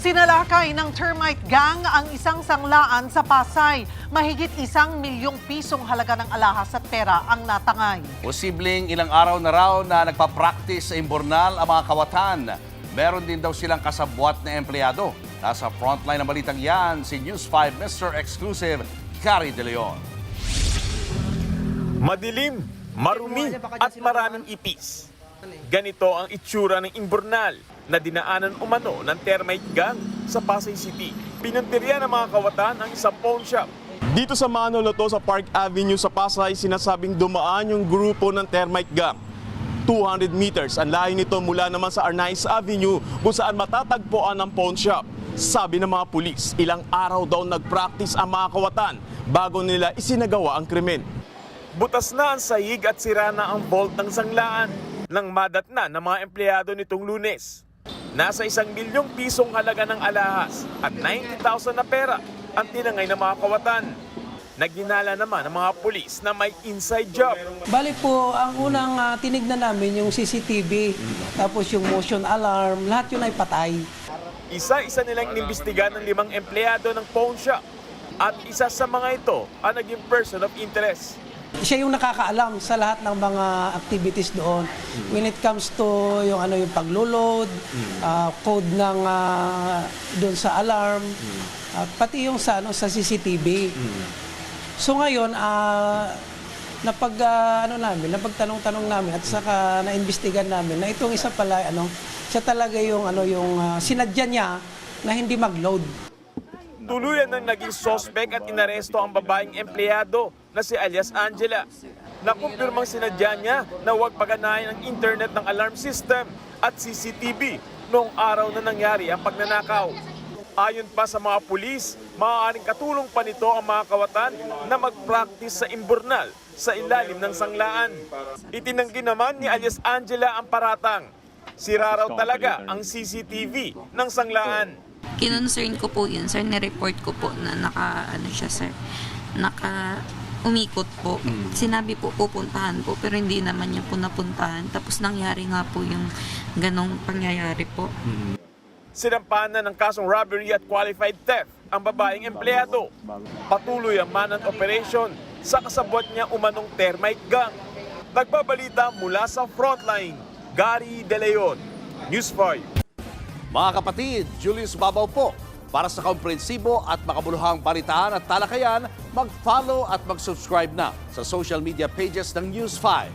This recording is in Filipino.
Sinalakay ng termite gang ang isang sanglaan sa Pasay. Mahigit 1 milyong pisong halaga ng alahas at pera ang natangay. Posibleng ilang araw na raw na nagpa-practice sa imbornal ang mga kawatan. Meron din daw silang kasabwat na empleyado. Nasa frontline ng balitang yan, si News 5 Mr. Exclusive, Gary De Leon. Madilim, marumi at maraming ipis. Ganito ang itsura ng imbornal na dinaanan umano ng termite gang sa Pasay City. Pinuntirya ng mga kawatan ang isang pawn shop. Dito sa Manoloto sa Park Avenue sa Pasay, sinasabing dumaan yung grupo ng termite gang. 200 meters ang layo nito mula naman sa Arnaiz Avenue kung saan matatagpuan ang pawn shop. Sabi ng mga pulis, ilang araw daw nag-practice ang mga kawatan bago nila isinagawa ang krimen. Butas na ang sahig at sira na ang vault ng sanglaan nang madatna ng mga empleyado nitong Lunes. Nasa 1 milyong pisong halaga ng alahas at 90,000 na pera ang tinangay ng mga kawatan. Nagginala naman ng mga pulis na may inside job. Balik po, ang unang tinignan namin yung CCTV, tapos yung motion alarm, lahat yun ay patay. Isa-isa nilang inimbestigahan ng 5 empleyado ng pawn shop at isa sa mga ito ang naging person of interest. Siya yung nakakaalam sa lahat ng mga activities doon. When it comes to yung yung paglo-load, code ng doon sa alarm, pati yung sa CCTV. So ngayon napagtanong-tanong namin at saka naimbestigan namin na itong isa pala siya talaga yung sinadya niya na hindi mag-load. Tuluyan ng naging sospek at inaresto ang babaeng empleyado na si alias Angela. Nakumpirmang sinadya niya na huwag paganahin ang internet ng alarm system at CCTV noong araw na nangyari ang pagnanakaw. Ayon pa sa mga pulis, maaaring katulong pa nito ang mga kawatan na mag-practice sa imbornal sa ilalim ng sanglaan. Itinanggi naman ni alias Angela ang paratang. Sira raw talaga ang CCTV ng sanglaan. Kinonsern ko po yun, sir. Nireport ko po na umikot po. Sinabi po pupuntahan po, pero hindi naman niya po napuntahan. Tapos nangyari nga po yung ganong pangyayari po. Sinampahan na ng kasong robbery at qualified theft ang babaeng empleyado. Patuloy ang manhunt operation sa kasabwat niya umanong termite gang. Nagbabalita mula sa frontline, Gary De Leon, News 5. Mga kapatid, Julius Babaw po. Para sa komprehensibo at makabuluhang balitaan at talakayan, mag-follow at mag-subscribe na sa social media pages ng News 5.